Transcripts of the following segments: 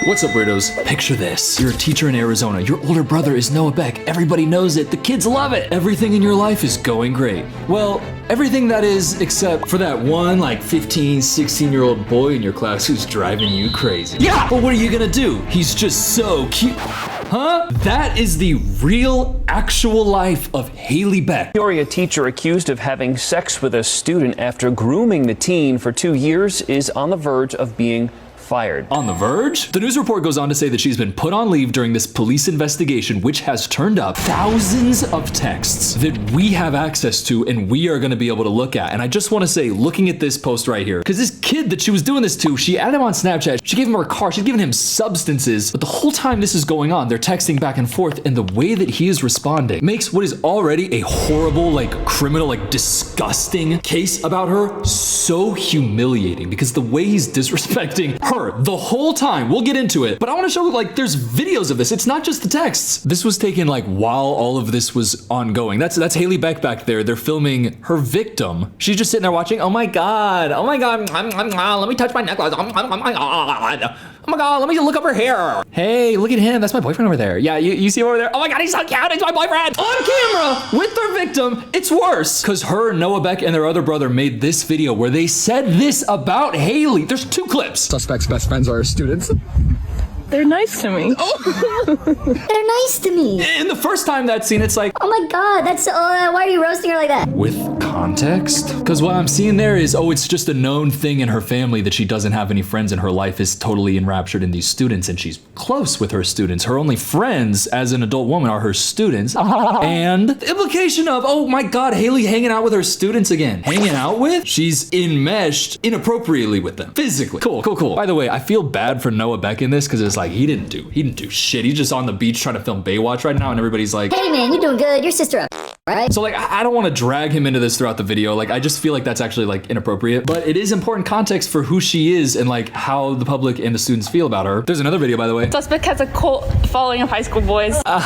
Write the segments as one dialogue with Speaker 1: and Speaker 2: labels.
Speaker 1: What's up, weirdos? Picture this. You're a teacher in Arizona. Your older brother is Noah Beck. Everybody knows it. The kids love it. Everything in your life is going great. Well, everything that is except for that one like 15, 16-year-old boy in your class who's driving you crazy. Yeah! But what are you gonna do? He's just so cute. Huh? That is the real, actual life of Haley Beck.
Speaker 2: A teacher accused of having sex with a student after grooming the teen for 2 years is on the verge of being fired.
Speaker 1: On the verge? The news report goes on to say that she's been put on leave during this police investigation, which has turned up thousands of texts that we have access to and we are gonna be able to look at. And I just wanna say, looking at this post right here, because this kid that she was doing this to, she added him on Snapchat, she gave him her car, she's giving him substances, but the whole time this is going on, they're texting back and forth, and the way that he is responding makes what is already a horrible, like criminal, like disgusting case about her so humiliating, because the way he's disrespecting her the whole time. We'll get into it, but I want to show like there's videos of this. It's not just the texts. This was taken like while all of this was ongoing. That's Haley Beck back there. They're filming her victim. She's just sitting there watching. Oh my god. Oh my god. Let me touch my necklace. Oh my god. Oh my god, let me look up her hair. Hey, look at him. That's my boyfriend over there. Yeah, you see him over there? Oh my god, he's so cute. He's my boyfriend. On camera with their victim. It's worse. Because her, Noah Beck, and their other brother made this video where they said this about Haley. There's 2 clips.
Speaker 3: Suspect's best friends are students.
Speaker 4: They're nice to me.
Speaker 5: They're nice to me.
Speaker 1: And the first time that scene, it's like,
Speaker 5: oh my god, that's why are you roasting her like that?
Speaker 1: With context? Because what I'm seeing there is, oh, it's just a known thing in her family that she doesn't have any friends and her life is totally enraptured in these students and she's close with her students. Her only friends as an adult woman are her students. And the implication of, oh my god, Haley hanging out with her students again. Hanging out with? She's enmeshed inappropriately with them. Physically. Cool. By the way, I feel bad for Noah Beck in this because it's like, he didn't do shit. He's just on the beach trying to film Baywatch right now and everybody's like,
Speaker 5: hey man, you're doing good. Your sister, right?
Speaker 1: So like, I don't want to drag him into this throughout the video. Like, I just feel like that's actually like inappropriate, but it is important context for who she is and like how the public and the students feel about her. There's another video, by the way.
Speaker 4: Suspect has a cult following of high school boys.
Speaker 1: Wow!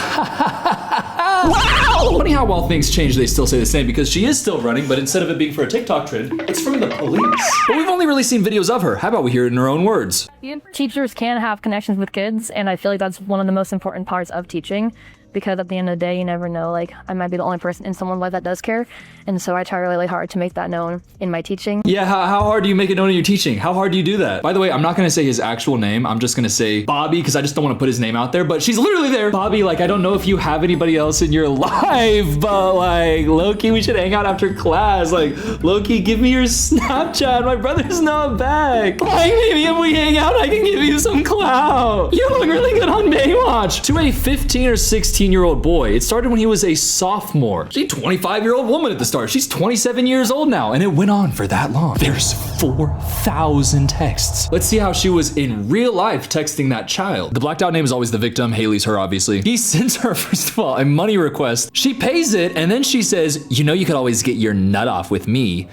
Speaker 1: Funny how while things change, they still say the same because she is still running, but instead of it being for a TikTok trend, it's from the police. But we've only really seen videos of her. How about we hear it in her own words?
Speaker 6: Teachers can have connections with kids, and I feel like that's one of the most important parts of teaching, because at the end of the day, you never know, like, I might be the only person in someone's life that does care, and so I try really hard to make that known in my teaching.
Speaker 1: Yeah, how hard do you make it known in your teaching? How hard do you do that? By the way, I'm not gonna say his actual name, I'm just gonna say Bobby, because I just don't want to put his name out there, but she's literally there. Bobby, like, I don't know if you have anybody else in your life, but like, Loki, we should hang out after class. Like, Loki, give me your Snapchat, my brother's not back. Like, maybe if we hang out, I can give you some clout. You look really good on Baywatch. To a 15 or 16-year-old boy, it started when he was a sophomore. She's a 25-year-old woman at the start. She's 27 years old now, and it went on for that long. There's 4,000 texts. Let's see how she was in real life texting that child. The blacked out name is always the victim. Haley's her, obviously. He sends her, first of all, a money request. She pays it, and then she says, you know you could always get your nut off with me.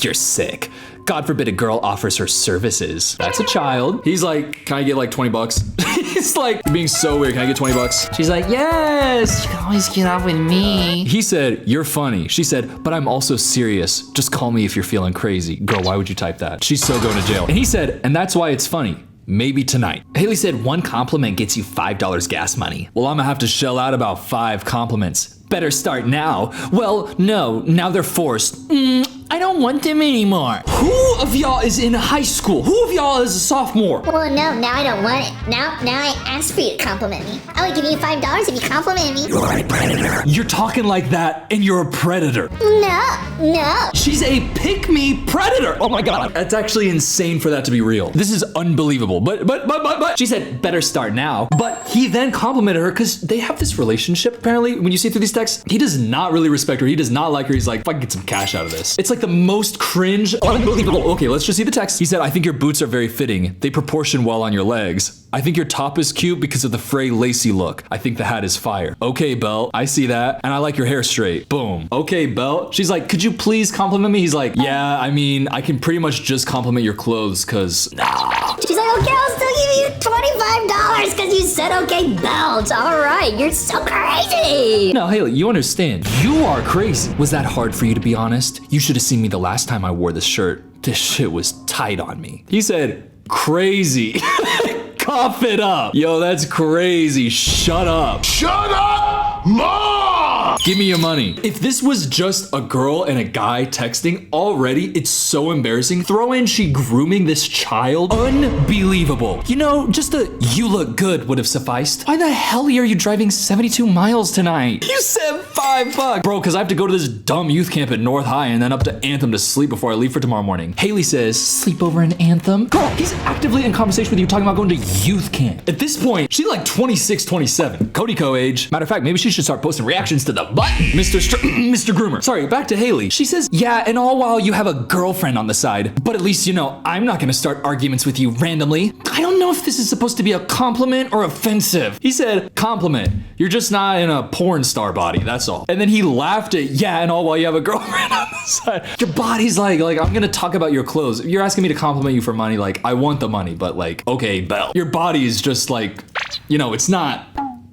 Speaker 1: You're sick. God forbid a girl offers her services. That's a child. He's like, can I get like 20 bucks? He's like being so weird. Can I get 20 bucks? She's like, yes, you can always get off with me. He said, you're funny. She said, but I'm also serious. Just call me if you're feeling crazy. Girl, why would you type that? She's so going to jail. And he said, and that's why it's funny. Maybe tonight. Haley said, one compliment gets you $5 gas money. Well, I'm gonna have to shell out about 5 compliments. Better start now. Well, no, now they're forced. I don't want them anymore. Who of y'all is in high school? Who of y'all is a sophomore?
Speaker 5: Well, no, now I don't want it. Now I ask for you to compliment me. I would give you $5 if you compliment me.
Speaker 1: You're a predator. You're talking like that and you're a predator.
Speaker 5: No.
Speaker 1: She's a pick-me predator. Oh my God. That's actually insane for that to be real. This is unbelievable. But she said, better start now. But he then complimented her because they have this relationship, apparently. When you see through these texts, he does not really respect her. He does not like her. He's like, if I can get some cash out of this. It's like the most cringe, unbelievable. Okay, let's just see the text. He said, I think your boots are very fitting. They proportion well on your legs. I think your top is cute because of the fray lacy look. I think the hat is fire. Okay, Belle, I see that. And I like your hair straight. Boom. Okay, Belle. She's like, could you please compliment me? He's like, yeah, I mean, I can pretty much just compliment your clothes because nah.
Speaker 5: She's like, okay, I'll still give you $25 because you said okay, Belle. All right, you're so crazy.
Speaker 1: No, Haley, you understand. You are crazy. Was that hard for you to be honest? You should have seen me the last time I wore this shirt. This shit was tight on me. He said, crazy. Cough it up. Yo, that's crazy. Shut up.
Speaker 7: Shut up, Mom!
Speaker 1: Give me your money. If this was just a girl and a guy texting, already it's so embarrassing. Throw in she grooming this child. Unbelievable. You know, just a "you look good" would have sufficed. Why the hell are you driving 72 miles tonight? You said $5. Bro, because I have to go to this dumb youth camp at North High and then up to Anthem to sleep before I leave for tomorrow morning. Haley says, sleep over in Anthem? Girl, he's actively in conversation with you talking about going to youth camp. At this point, she's like 26, 27. Cody co-age. Matter of fact, maybe she should start posting reactions to the button. Mr. Groomer. Sorry, back to Haley. She says, yeah, and all while you have a girlfriend on the side. But at least you know I'm not gonna start arguments with you randomly. I don't know if this is supposed to be a compliment or offensive. He said, compliment. You're just not in a porn star body, that's all. And then he laughed at, yeah, and all while you have a girlfriend on the side. Your body's like I'm gonna talk about your clothes. You're asking me to compliment you for money, like, I want the money, but like, okay, Belle. Your body is just like, you know, it's not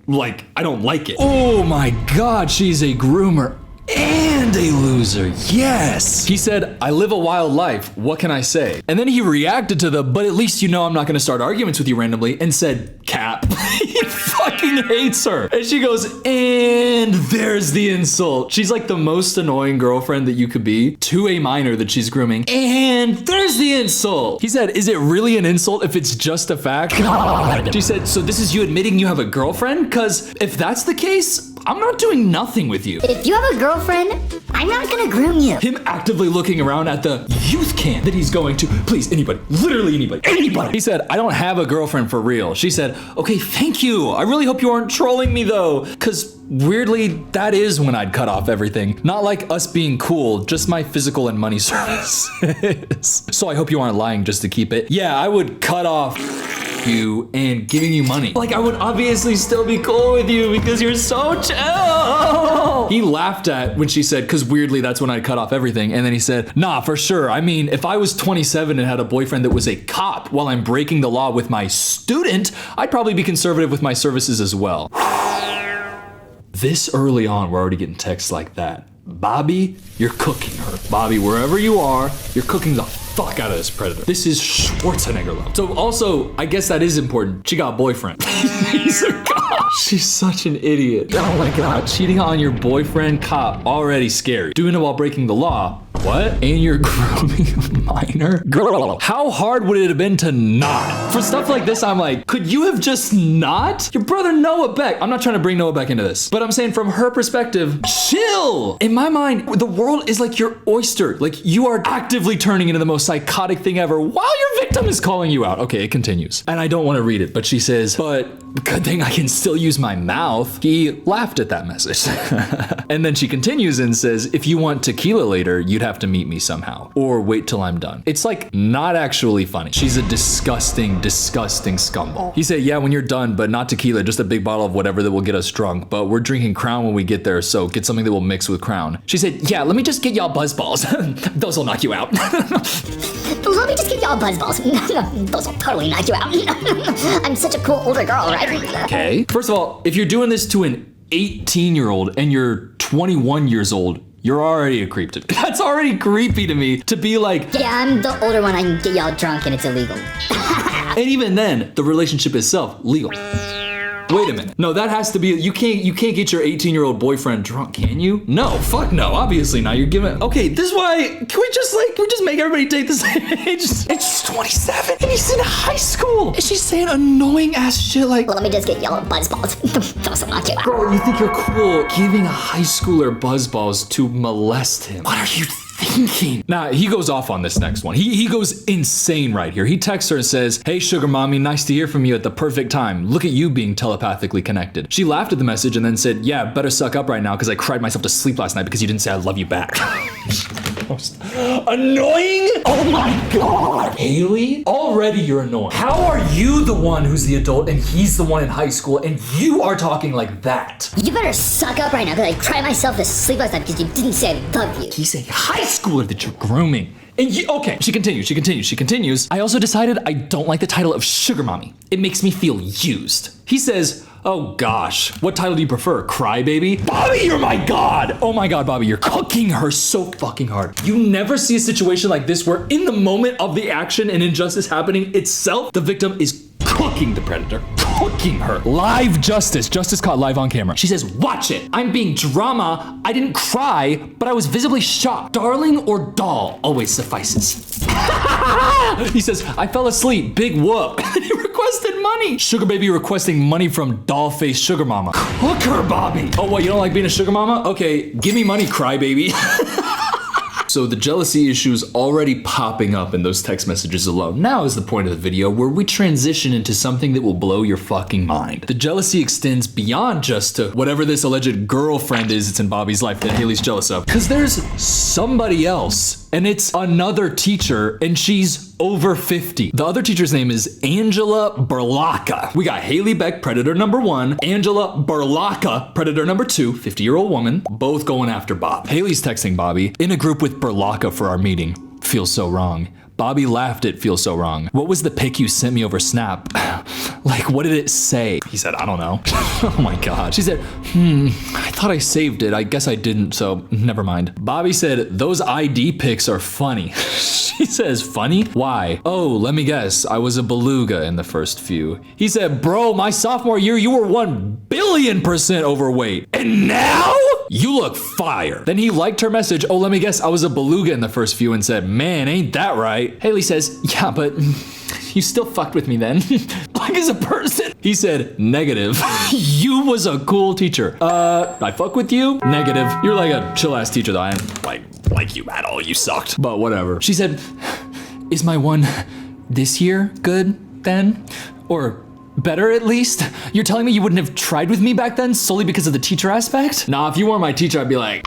Speaker 1: like, I don't like it. Oh my God, she's a groomer and a loser, yes. He said, I live a wild life, what can I say? And then he reacted to the, but at least you know I'm not gonna start arguments with you randomly, and said, cap. He fucking hates her. And she goes, and there's the insult. She's like the most annoying girlfriend that you could be to a minor that she's grooming. And there's the insult. He said, is it really an insult if it's just a fact? God. She said, so this is you admitting you have a girlfriend? Cause if that's the case, I'm not doing nothing with you.
Speaker 5: If you have a girlfriend, I'm not gonna groom you.
Speaker 1: Him actively looking around at the youth camp that he's going to. Please, anybody, literally anybody. He said, I don't have a girlfriend for real. She said, okay, thank you. I really hope you aren't trolling me though. Cause weirdly, that is when I'd cut off everything. Not like us being cool, just my physical and money services. So I hope you aren't lying just to keep it. Yeah, I would cut off you and giving you money. Like, I would obviously still be cool with you because you're so chill. He laughed at when she said, cause weirdly that's when I cut off everything. And then he said, nah, for sure. I mean, if I was 27 and had a boyfriend that was a cop while I'm breaking the law with my student, I'd probably be conservative with my services as well. This early on, we're already getting texts like that. Bobby, you're cooking her. Bobby, wherever you are, you're cooking the fuck out of this predator. This is Schwarzenegger level. So also, I guess that is important. She got a boyfriend. He's a cop. She's such an idiot. Oh my God, cheating on your boyfriend, cop, already scary. Doing it while breaking the law. What? And you're grooming a minor? Girl, how hard would it have been to not? For stuff like this, I'm like, could you have just not? Your brother Noah Beck. I'm not trying to bring Noah Beck into this, but I'm saying from her perspective, chill. In my mind, the world is like your oyster. Like you are actively turning into the most psychotic thing ever while your victim is calling you out. Okay, it continues. And I don't want to read it, but she says, but good thing I can still use my mouth. He laughed at that message. And then she continues and says, if you want tequila later, you'd have to meet me somehow or wait till I'm done. It's like not actually funny. She's a disgusting, disgusting scumball. He said, yeah, when you're done, but not tequila, just a big bottle of whatever that will get us drunk. But we're drinking Crown when we get there, so get something that will mix with Crown. She said, yeah, let me just get y'all buzz balls. Those will knock you out.
Speaker 5: Let me just get y'all buzz balls. Those will totally knock you out. I'm such a cool older girl, right?
Speaker 1: Okay. First of all, if you're doing this to an 18-year-old and you're 21 years old, you're already a creep to me. That's already creepy to me to be like,
Speaker 5: yeah, I'm the older one. I can get y'all drunk and it's illegal.
Speaker 1: and even then, the relationship itself, legal. Wait a minute. No, that has to be, you can't get your 18-year-old boyfriend drunk, can you? No, fuck no, obviously not. You're giving, okay, this is why, can we just make everybody take the same age? And she's 27 and he's in high school. And she's saying annoying ass shit like,
Speaker 5: well, let me just get y'all buzz balls. Those will knock you out.
Speaker 1: Girl, you think you're cool giving a high schooler buzz balls to molest him? What are you thinking? Nah, he goes off on this next one. He goes insane right here. He texts her and says, hey, sugar mommy, nice to hear from you at the perfect time. Look at you being telepathically connected. She laughed at the message and then said, yeah, better suck up right now because I cried myself to sleep last night because you didn't say I love you back. Most annoying? Oh my God. Haley, already you're annoying. How are you the one who's the adult and he's the one in high school and you are talking like that?
Speaker 5: You better suck up right now because I cried myself to sleep last night because you didn't say I love you.
Speaker 1: He's a high schooler that you're grooming. And okay, she continues. I also decided I don't like the title of sugar mommy. It makes me feel used. He says, oh gosh, what title do you prefer? Crybaby? Bobby, you're my God. Oh my God, Bobby, you're cooking her so fucking hard. You never see a situation like this where in the moment of the action and injustice happening itself, the victim is cooking cooking the predator. Cooking her. Live justice. Justice caught live on camera. She says, watch it. I'm being drama. I didn't cry, but I was visibly shocked. Darling or doll always suffices. He says, I fell asleep. Big whoop. He requested money. Sugar baby requesting money from doll face sugar mama. Cook her, Bobby. Oh, what? You don't like being a sugar mama? Okay, give me money, cry baby. So the jealousy issue is already popping up in those text messages alone. Now is the point of the video where we transition into something that will blow your fucking mind. The jealousy extends beyond just to whatever this alleged girlfriend is that's in Bobby's life that Haley's jealous of. Because there's somebody else, and it's another teacher, and she's over 50. The other teacher's name is Angela Berlocka. We got Haley Beck, predator number 1, Angela Berlocka, predator number 2, 50-year-old woman, both going after Bob. Haley's texting Bobby, in a group with Berlocka for our meeting. Feels so wrong. Bobby laughed at Feels So Wrong. What was the pic you sent me over Snap? Like, what did it say? He said, I don't know. Oh my God. She said, I thought I saved it. I guess I didn't, so never mind. Bobby said, those ID pics are funny. She says, funny? Why? Oh, let me guess. I was a beluga in the first few. He said, bro, my sophomore year, you were 1,000,000,000% overweight. And now? You look fire. Then he liked her message, oh, let me guess, I was a beluga in the first few, and said, man, ain't that right? Haley says, yeah, but you still fucked with me then. Like as a person. He said, negative. You was a cool teacher. I fuck with you? Negative. You're like a chill ass teacher though. I ain't like you at all. You sucked. But whatever. She said, is my one this year good then? Or better at least? You're telling me you wouldn't have tried with me back then solely because of the teacher aspect? Nah, if you weren't my teacher, I'd be like,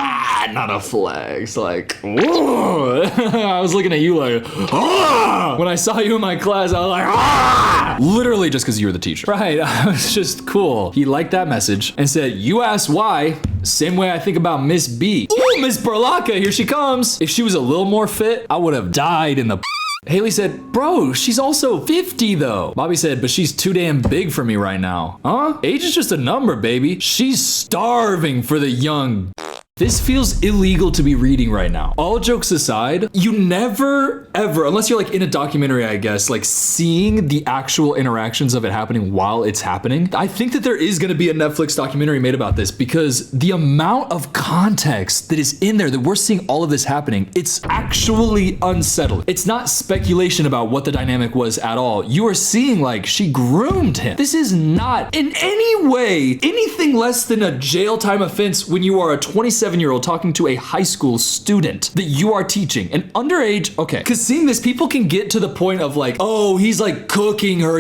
Speaker 1: not a flex. Like, whoa. I was looking at you like, ah! When I saw you in my class, I was like, ah! Literally just because you were the teacher. Right, I was just cool. He liked that message and said, you asked why. Same way I think about Miss B. Ooh, Miss Berlocka, here she comes. If she was a little more fit, I would have died in the Haley said, bro, she's also 50 though. Bobby said, but she's too damn big for me right now. Huh? Age is just a number, baby. She's starving for the young. This feels illegal to be reading right now. All jokes aside, you never, ever, unless you're like in a documentary, I guess, like seeing the actual interactions of it happening while it's happening. I think that there is gonna be a Netflix documentary made about this because the amount of context that is in there that we're seeing all of this happening, it's actually unsettling. It's not speculation about what the dynamic was at all. You are seeing like she groomed him. This is not in any way anything less than a jail time offense when you are a 27-year-old talking to a high school student that you are teaching. And underage, okay. Because seeing this, people can get to the point of like, oh, he's like cooking her,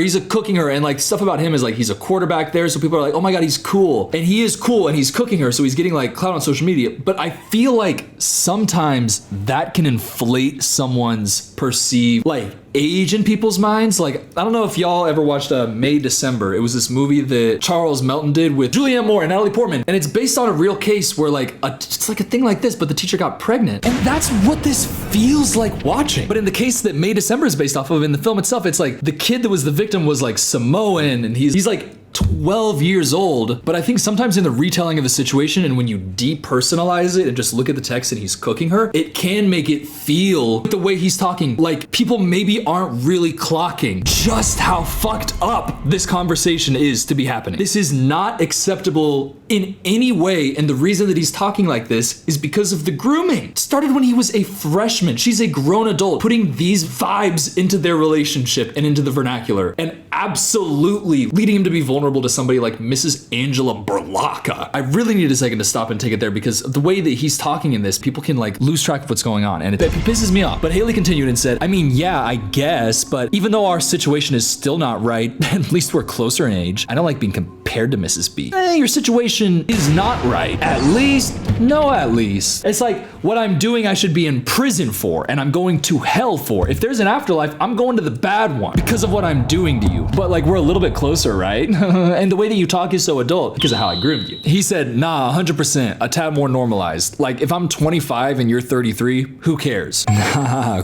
Speaker 1: and like stuff about him is like he's a quarterback there, so people are like, oh my God, he's cool. And he is cool and he's cooking her, so he's getting like clout on social media. But I feel like sometimes that can inflate someone's perceived like age in people's minds. Like, I don't know if y'all ever watched May December. It was this movie that Charles Melton did with Julianne Moore and Natalie Portman. And it's based on a real case where like, it's like a thing like this, but the teacher got pregnant. And that's what this feels like watching. But in the case that May December is based off of, in the film itself, it's like the kid that was the victim was like Samoan and he's like 12 years old, but I think sometimes in the retelling of the situation and when you depersonalize it and just look at the text and he's cooking her, it can make it feel the way he's talking like people maybe aren't really clocking just how fucked up this conversation is to be happening. This is not acceptable in any way, and the reason that he's talking like this is because of the grooming. It started when he was a freshman. She's a grown adult putting these vibes into their relationship and into the vernacular and absolutely leading him to be vulnerable to somebody like Mrs. Angela Berlocka. I really need a second to stop and take it there because the way that he's talking in this, people can like lose track of what's going on and it pisses me off. But Haley continued and said, I mean, yeah, I guess, but even though our situation is still not right, at least we're closer in age. I don't like being compared to Mrs. B. Your situation is not right. At least, no at least. It's like what I'm doing I should be in prison for and I'm going to hell for. If there's an afterlife, I'm going to the bad one because of what I'm doing to you. But like we're a little bit closer, right? And the way that you talk is so adult because of how I groomed you. He said, nah, 100%, a tad more normalized. Like if I'm 25 and you're 33, who cares?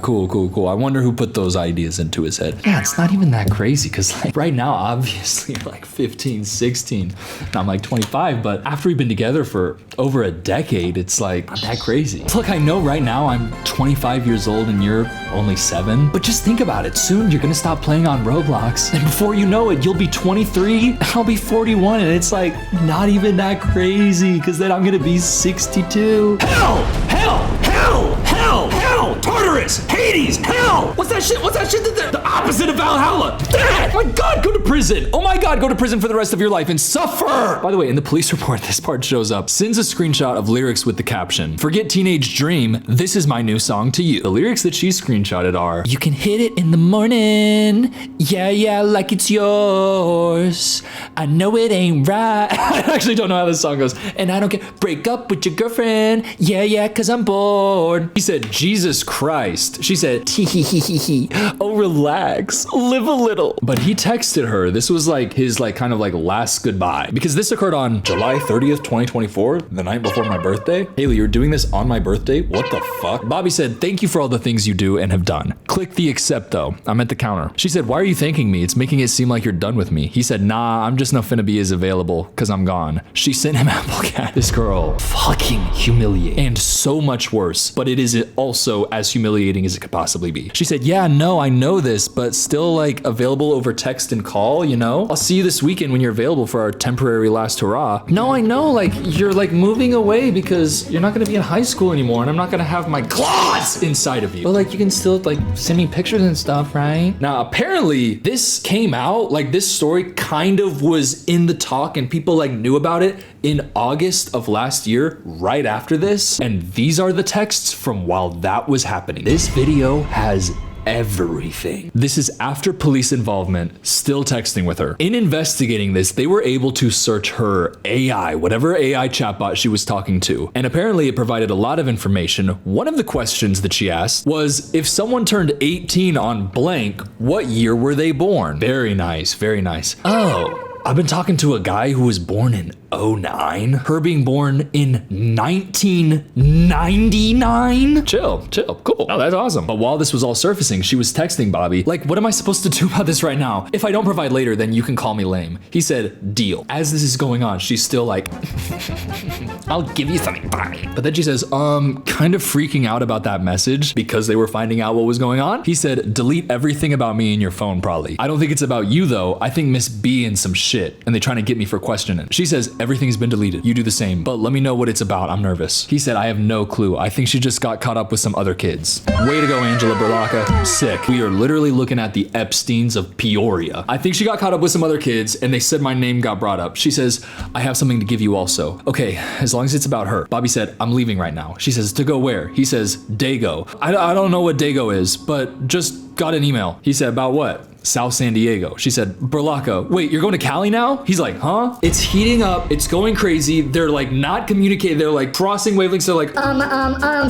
Speaker 1: Cool. I wonder who put those ideas into his head. Yeah, it's not even that crazy because like right now, obviously you're like 15, 16, and I'm like 25, but after we've been together for over a decade, it's like not that crazy. Look, I know right now I'm 25 years old and you're only 7, but just think about it. Soon you're gonna stop playing on Roblox. And before you know it, you'll be 23 and I'll be 41. And it's like, not even that crazy, because then I'm gonna be 62. Hell! Hell! Hell! Hell! Hell! Tartarus! Hades! Hell! What's that shit? What's that shit? The opposite of Valhalla. That! Oh my God, go to prison. Oh my God, go to prison for the rest of your life and suffer. By the way, in the police report, this part shows up. Sends a screenshot of lyrics with the caption, "Forget teenage dream. This is my new song to you." The lyrics that she screenshotted are, "You can hit it in the morning. Yeah, yeah, like it's yours. I know it ain't right." I actually don't know how this song goes. "And I don't care. Break up with your girlfriend. Yeah, yeah, cause I'm bored." He said, "Jesus Christ." She said, "Tee hee hee hee hee. Oh, relax. Live a little." But he texted her. This was like his kind of last goodbye, because this occurred on July 30th, 2024, the night before my birthday. "Haley, you're doing this on my birthday? What the fuck?" Bobby said, "Thank you for all the things you do and have done. Click the accept though. I'm at the counter." She said, "Why are you thanking me? It's making it seem like you're done with me." He said, "Nah, I'm just not finna be as available cause I'm gone." She sent him Apple Cat. This girl, fucking humiliating. And so much worse, but it is also as humiliating as it could possibly be. She said, "Yeah, no, I know this, but still available over text and call, you know? I'll see you this weekend when you're available for our temporary last hurrah." No, I know, you're moving away because you're not gonna be in high school anymore and I'm not gonna have my claws inside of you. But you can still send me pictures and stuff, right? Now, apparently this came out, this story kind of was in the talk and people knew about it in August of last year, right after this. And these are the texts from while that was happening. This video has everything. This is after police involvement, still texting with her. In investigating this, they were able to search her AI, whatever AI chatbot she was talking to. And apparently it provided a lot of information. One of the questions that she asked was, if someone turned 18 on blank, what year were they born? Very nice, very nice. Oh, I've been talking to a guy who was born in 09. Her being born in 1999? Chill, cool. Oh, that's awesome. But while this was all surfacing, she was texting Bobby, what am I supposed to do about this right now? If I don't provide later, then you can call me lame. He said, deal. As this is going on, she's still I'll give you something, Bobby. But then she says, kind of freaking out about that message because they were finding out what was going on. He said, delete everything about me in your phone, probably. I don't think it's about you though. I think Miss B and some shit. And they trying to get me for questioning. She says, everything's been deleted. You do the same, but let me know what it's about. I'm nervous. He said, I have no clue. I think she just got caught up with some other kids. Way to go, Angela Berlacca. Sick. We are literally looking at the Epsteins of Peoria. I think she got caught up with some other kids and they said my name got brought up. She says, I have something to give you also. Okay, as long as it's about her. Bobby said, I'm leaving right now. She says, to go where? He says, Dago. I don't know what Dago is, but just got an email. He said, about what? South San Diego. She said, Berlacca, wait, you're going to Cali now? He's like, huh? It's heating up. It's going crazy. They're not communicating. They're crossing wavelengths. They're like,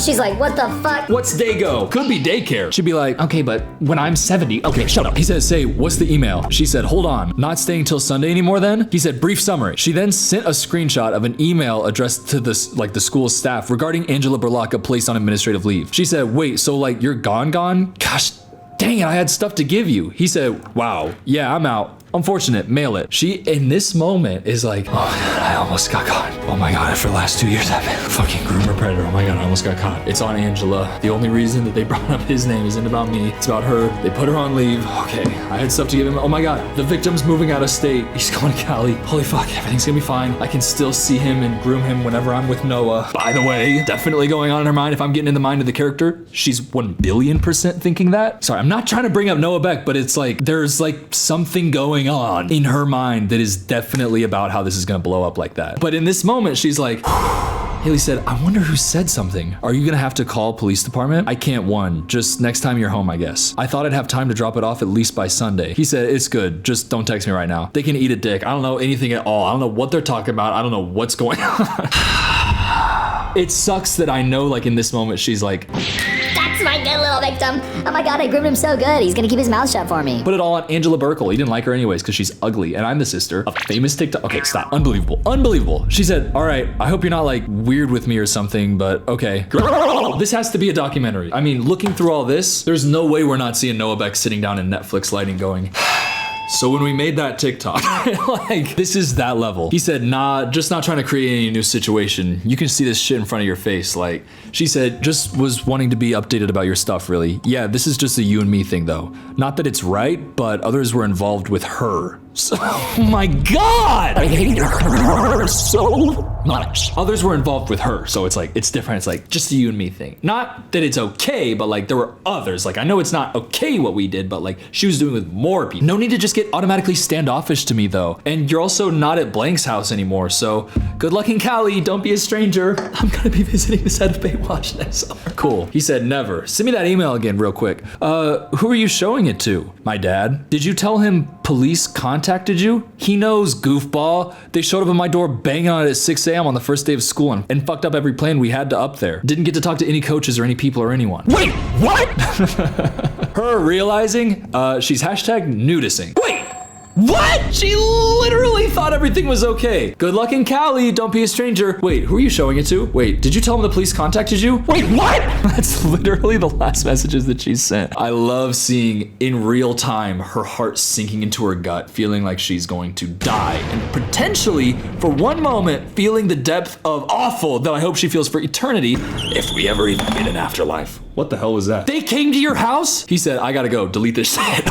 Speaker 5: She's like, what the fuck?
Speaker 1: What's Dago? Could be daycare. She'd be like, okay, but when I'm 70. Okay, shut up. He says, say, what's the email? She said, hold on. Not staying till Sunday anymore then? He said, brief summary. She then sent a screenshot of an email addressed to the school's staff regarding Angela Berlacca placed on administrative leave. She said, wait, so you're gone? Gosh, dang it, I had stuff to give you. He said, wow, yeah, I'm out. Unfortunate, mail it. She, in this moment, is like, oh my God, I almost got caught. Oh my God, for the last 2 years, I've been a fucking groomer predator. Oh my God, I almost got caught. It's on Angela. The only reason that they brought up his name isn't about me. It's about her. They put her on leave. Okay, I had stuff to give him. Oh my God, the victim's moving out of state. He's going to Cali. Holy fuck, everything's gonna be fine. I can still see him and groom him whenever I'm with Noah. By the way, definitely going on in her mind, if I'm getting in the mind of the character, she's 1,000,000,000% thinking that. Sorry, I'm not trying to bring up Noah Beck, but it's there's something going on in her mind that is definitely about how this is gonna blow up like that. But in this moment, she's like, Haley said, I wonder who said something. Are you gonna have to call police department? I can't, just next time you're home, I guess. I thought I'd have time to drop it off at least by Sunday. He said, it's good, just don't text me right now. They can eat a dick. I don't know anything at all. I don't know what they're talking about. I don't know what's going on. It sucks that I know in this moment, she's like,
Speaker 5: that's my good little victim. Oh my God, I groomed him so good. He's gonna keep his mouth shut for me.
Speaker 1: Put it all on Angela Berkel. He didn't like her anyways because she's ugly and I'm the sister of famous TikTok. Okay, stop. Unbelievable. She said, all right, I hope you're not weird with me or something, but okay. This has to be a documentary. I mean, looking through all this, there's no way we're not seeing Noah Beck sitting down in Netflix lighting going, So when we made that TikTok, like, this is that level. He said, nah, just not trying to create any new situation. You can see this shit in front of your face. Like, she said, just was wanting to be updated about your stuff, really. Yeah, this is just a you and me thing, though. Not that it's right, but others were involved with her. So, oh my God! I hate her so much. Others were involved with her, so it's like, it's different. It's like, just a you and me thing. Not that it's okay, but like, there were others. Like, I know it's not okay what we did, but like, she was doing with more people. No need to just get automatically standoffish to me, though. And you're also not at Blank's house anymore, so good luck in Cali. Don't be a stranger. I'm gonna be visiting the set of Baywatch next summer. Cool. He said, never. Send me that email again real quick. Who are you showing it to? My dad. Did you tell him police contacted you? He knows, goofball. They showed up at my door banging on it at 6 a.m. on the first day of school and fucked up every plan we had to up there. Didn't get to talk to any coaches or any people or anyone. Wait, what? Her realizing she's hashtag nudising. Wait, what? She literally thought everything was okay. Good luck in Cali, don't be a stranger. Wait, who are you showing it to? Wait, did you tell them the police contacted you? Wait, what? That's literally the last messages that she sent. I love seeing in real time her heart sinking into her gut, feeling like she's going to die, and potentially, for one moment, feeling the depth of awful that I hope she feels for eternity, if we ever even get an afterlife. What the hell was that? They came to your house? He said, I gotta go, delete this shit.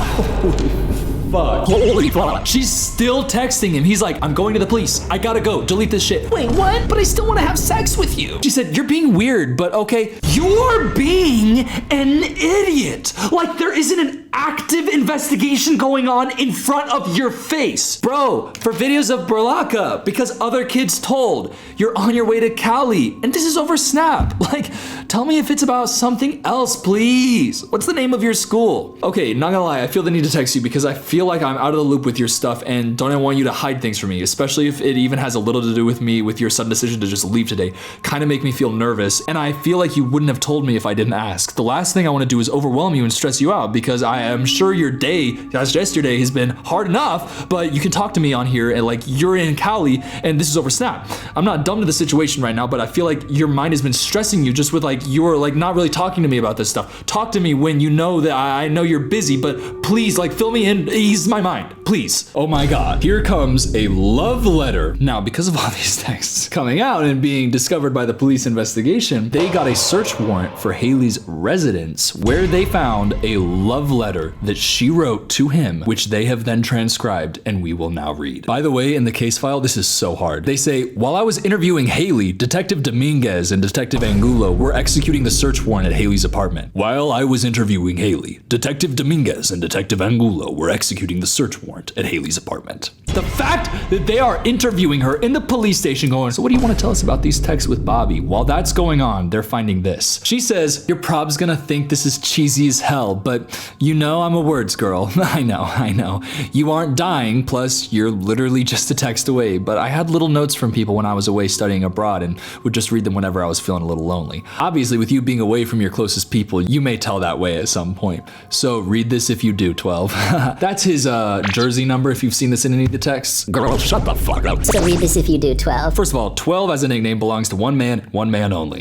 Speaker 1: Fuck. Holy fuck. She's still texting him. He's like, I'm going to the police. I gotta go. Delete this shit. Wait, what? But I still want to have sex with you. She said, you're being weird, but okay. You're being an idiot. Like there isn't an active investigation going on in front of your face. Bro, for videos of Burlaka, because other kids told, you're on your way to Cali, and this is over Snap. Like, tell me if it's about something else, please. What's the name of your school? Okay, not gonna lie, I feel the need to text you because I feel like I'm out of the loop with your stuff and don't want you to hide things from me, especially if it even has a little to do with me with your sudden decision to just leave today. Kind of make me feel nervous, and I feel like you wouldn't have told me if I didn't ask. The last thing I want to do is overwhelm you and stress you out because I am sure your day, as yesterday, has been hard enough, but you can talk to me on here and like you're in Cali and this is over Snap. I'm not dumb to the situation right now, but I feel like your mind has been stressing you just with like you're like not really talking to me about this stuff. Talk to me when you know that I know you're busy, but please like fill me in, ease my mind, please. Oh my God, here comes a love letter. Now, because of all these texts coming out and being discovered by the police investigation, they got a search warrant for Haley's residence where they found a love letter that she wrote to him, which they have then transcribed and we will now read. By the way, in the case file, this is so hard. They say, while I was interviewing Haley, Detective Dominguez and Detective Angulo were executing the search warrant at Haley's apartment. While I was interviewing Haley, Detective Dominguez and Detective Angulo were executing the search warrant at Haley's apartment. The fact that they are interviewing her in the police station going, so what do you want to tell us about these texts with Bobby? While that's going on, they're finding this. She says, your prob's gonna think this is cheesy as hell, but you know I'm a words girl. I know. You aren't dying, plus you're literally just a text away, but I had little notes from people when I was away studying abroad and would just read them whenever I was feeling a little lonely. Obviously, with you being away from your closest people, you may tell that way at some point. So read this if you do, 12. That's his jersey number if you've seen this in any of the texts. Girl, shut the fuck up.
Speaker 5: So read this if you do, 12.
Speaker 1: First of all, 12 as a nickname belongs to one man only.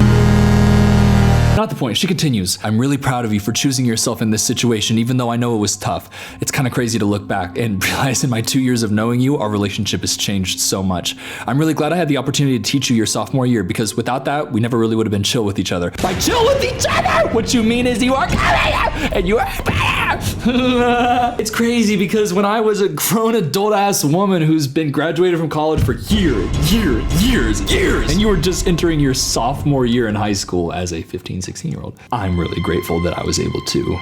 Speaker 1: Not the point. She continues, I'm really proud of you for choosing yourself in this situation, even though I know it was tough. It's kind of crazy to look back and realize in my 2 years of knowing you, our relationship has changed so much. I'm really glad I had the opportunity to teach you your sophomore year because without that, we never really would have been chill with each other. By chill with each other, what you mean is you are and you are It's crazy because when I was a grown adult ass woman who's been graduated from college for years, and you were just entering your sophomore year in high school as a 16-year-old, I'm really grateful that I was able to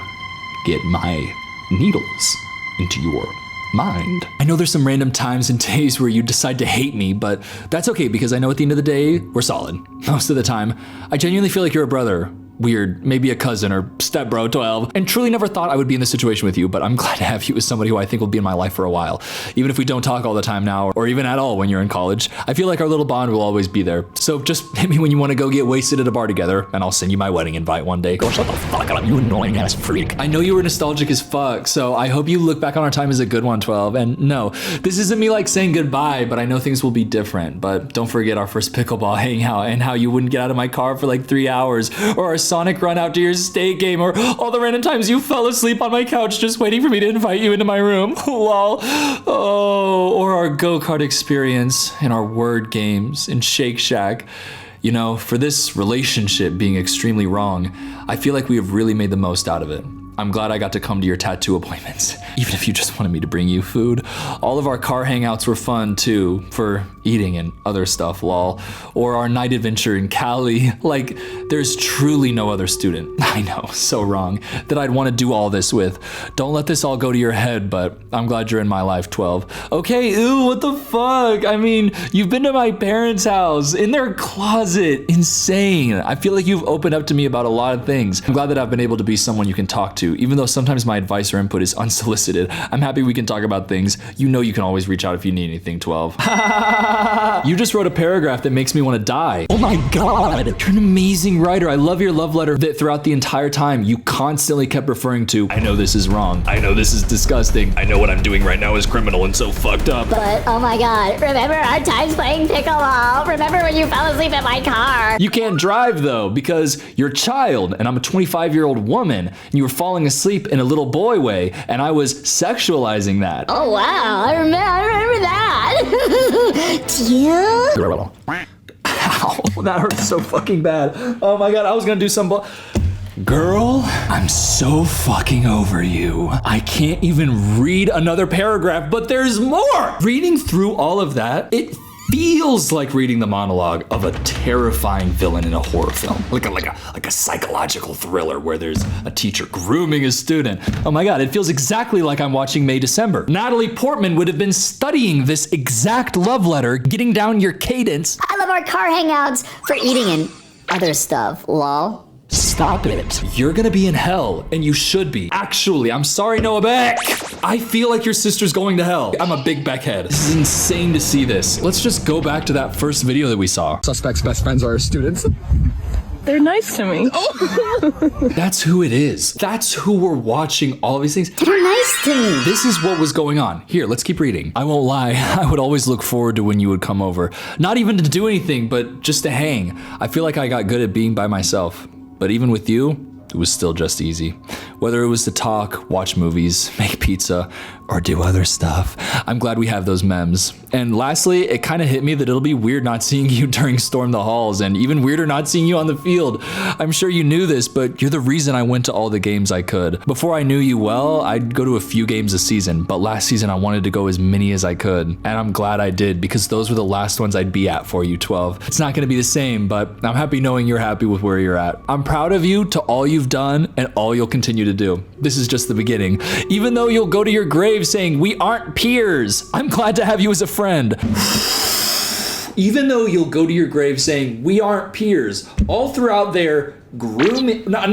Speaker 1: get my needles into your mind. I know there's some random times and days where you decide to hate me, but that's okay because I know at the end of the day, we're solid. Most of the time, I genuinely feel like you're a brother. Weird, maybe a cousin or stepbro 12, and truly never thought I would be in this situation with you, but I'm glad to have you as somebody who I think will be in my life for a while. Even if we don't talk all the time now, or even at all when you're in college, I feel like our little bond will always be there. So just hit me when you want to go get wasted at a bar together, and I'll send you my wedding invite one day. Go shut the fuck up, you annoying ass freak. I know you were nostalgic as fuck, so I hope you look back on our time as a good one, 12, and no, this isn't me like saying goodbye, but I know things will be different, but don't forget our first pickleball hangout and how you wouldn't get out of my car for like 3 hours, or our Sonic run out to your state game, or all the random times you fell asleep on my couch just waiting for me to invite you into my room. Lol. Oh, or our go-kart experience and our word games in Shake Shack. You know, for this relationship being extremely wrong, I feel like we have really made the most out of it. I'm glad I got to come to your tattoo appointments, even if you just wanted me to bring you food. All of our car hangouts were fun too, for eating and other stuff, lol. Or our night adventure in Cali. Like, there's truly no other student, I know, so wrong, that I'd want to do all this with. Don't let this all go to your head, but I'm glad you're in my life, 12. Okay, ew, what the fuck? I mean, you've been to my parents' house, in their closet, insane. I feel like you've opened up to me about a lot of things. I'm glad that I've been able to be someone you can talk to, even though sometimes my advice or input is unsolicited. I'm happy we can talk about things. You know you can always reach out if you need anything, 12. You just wrote a paragraph that makes me want to die. Oh my god, you're an amazing writer. I love your love letter that throughout the entire time you constantly kept referring to, I know this is wrong. I know this is disgusting. I know what I'm doing right now is criminal and so fucked up.
Speaker 5: But, oh my god, remember our times playing pickleball? Remember when you fell asleep in my car?
Speaker 1: You can't drive though, because you're a child and I'm a 25-year-old woman and you were falling asleep in a little boy way and I was sexualizing that.
Speaker 5: Oh wow, I remember that. Deal?
Speaker 1: Ow, that hurts so fucking bad. Oh my god, I was gonna do some Girl, I'm so fucking over you. I can't even read another paragraph, but there's more! Reading through all of that, it feels like reading the monologue of a terrifying villain in a horror film. Like a psychological thriller where there's a teacher grooming a student. Oh my god, it feels exactly like I'm watching May December. Natalie Portman would have been studying this exact love letter, getting down your cadence.
Speaker 5: I love our car hangouts for eating and other stuff, lol.
Speaker 1: Stop it. You're gonna be in hell, and you should be. Actually, I'm sorry, Noah Beck. I feel like your sister's going to hell. I'm a big Beckhead. This is insane to see this. Let's just go back to that first video that we saw.
Speaker 3: Suspect's best friends are students.
Speaker 4: They're nice to me.
Speaker 1: That's who it is. That's who we're watching all of these things.
Speaker 5: They're nice to me.
Speaker 1: This is what was going on. Here, let's keep reading. I won't lie, I would always look forward to when you would come over. Not even to do anything, but just to hang. I feel like I got good at being by myself. But even with you, it was still just easy. Whether it was to talk, watch movies, make pizza, or do other stuff. I'm glad we have those memes. And lastly, it kind of hit me that it'll be weird not seeing you during Storm the Halls, and even weirder not seeing you on the field. I'm sure you knew this, but you're the reason I went to all the games I could. Before I knew you well, I'd go to a few games a season, but last season I wanted to go as many as I could. And I'm glad I did, because those were the last ones I'd be at for you, 12. It's not gonna be the same, but I'm happy knowing you're happy with where you're at. I'm proud of you to all you've done and all you'll continue to do. This is just the beginning. Even though you'll go to your grave saying, we aren't peers, I'm glad to have you as a friend. Even though you'll go to your grave saying, we aren't peers, all throughout their grooming, not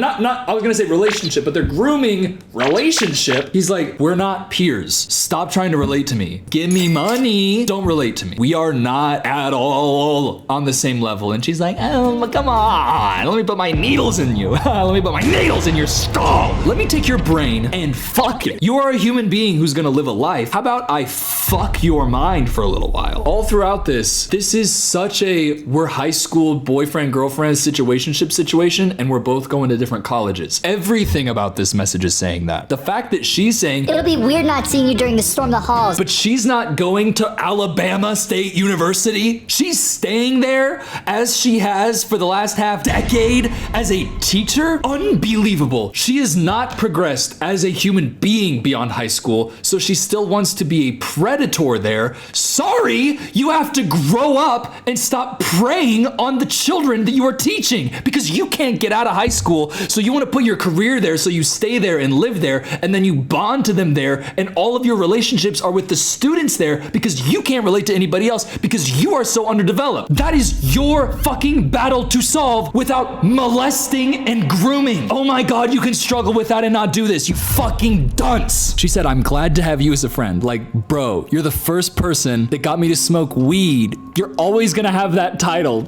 Speaker 1: I was gonna say relationship, but their grooming relationship, he's like, we're not peers. Stop trying to relate to me. Give me money. Don't relate to me. We are not at all on the same level. And she's like, oh, come on. Let me put my needles in you. Let me put my needles in your skull. Let me take your brain and fuck it. You are a human being who's gonna live a life. How about I fuck your mind for a little while? All throughout this is such a, we're high school boyfriend, girlfriend, situationship situation, and we're both going to different colleges. Everything about this message is saying that. The fact that she's saying,
Speaker 5: it'll be weird not seeing you during the Storm the Halls.
Speaker 1: but she's not going to Alabama State University. She's staying there as she has for the last half decade as a teacher. Unbelievable. She has not progressed as a human being beyond high school, so she still wants to be a predator there. Sorry, you have to grow up and stop preying on the children that you are teaching, because you can't get out of high school, so you want to put your career there, so you stay there and live there, and then you bond to them there, and all of your relationships are with the students there because you can't relate to anybody else because you are so underdeveloped. That is your fucking battle to solve without molesting and grooming. Oh my god, you can struggle with that and not do this, you fucking dunce. She said, I'm glad to have you as a friend. Like, bro, you're the first person that got me to smoke weed. You're always gonna have that title.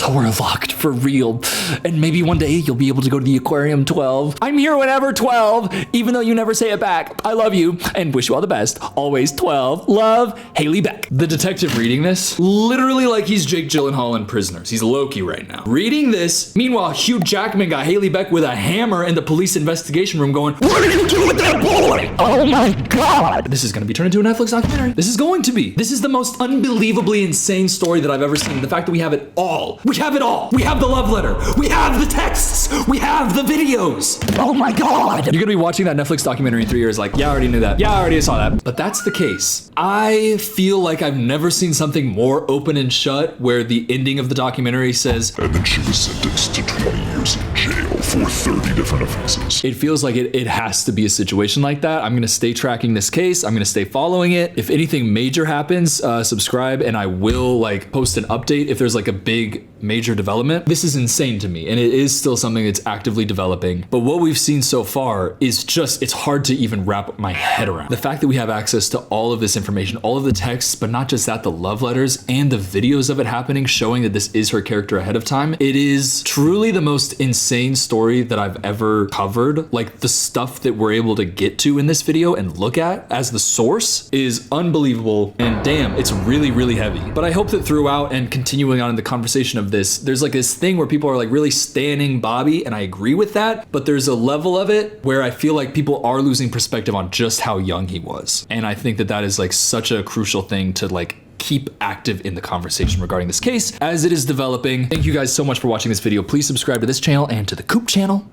Speaker 1: So we're locked for real. And maybe one day you'll be able to go to the aquarium 12. I'm here whenever 12, even though you never say it back. I love you and wish you all the best. Always 12. Love, Haley Beck. The detective reading this, literally like he's Jake Gyllenhaal in Prisoners. He's Loki right now. Reading this, meanwhile, Hugh Jackman got Haley Beck with a hammer in the police investigation room going, what did you do with that boy? Oh my God. This is gonna be turned into a Netflix documentary. This is going to be. This is the most unbelievably insane story that I've ever seen. The fact that we have it all. We have it all. We have the love letter. We have the texts. We have the videos. Oh my God. You're gonna be watching that Netflix documentary in 3 years like, yeah, I already knew that. Yeah, I already saw that. But that's the case. I feel like I've never seen something more open and shut where the ending of the documentary says,
Speaker 7: And then she was sentenced to 20 years in jail for 30 different offenses.
Speaker 1: it feels like it has to be a situation like that. I'm gonna stay tracking this case. I'm gonna stay following it. If anything major happens, subscribe and I will like post an update if there's like a big major development. This is insane to me and it is still something that's actively developing. But what we've seen so far is just, it's hard to even wrap my head around. The fact that we have access to all of this information, all of the texts, but not just that, the love letters and the videos of it happening, showing that this is her character ahead of time. It is truly the most insane story that I've ever covered. Like the stuff that we're able to get to in this video and look at as the source is unbelievable. And damn, it's really, really heavy. But I hope that throughout and continuing on in the conversation of this, there's like this thing where people are like really standing Bobby, and I agree with that, but there's a level of it where I feel like people are losing perspective on just how young he was. And I think that that is like such a crucial thing to like keep active in the conversation regarding this case as it is developing. Thank you guys so much for watching this video. Please subscribe to this channel and to the Coop channel.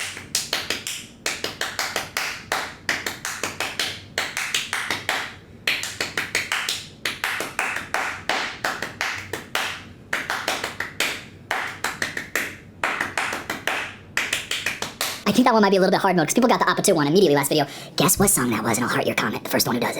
Speaker 5: I think that one might be a little bit hard mode because people got the opposite one immediately last video. Guess what song that was, and I'll heart your comment. The first one who does it.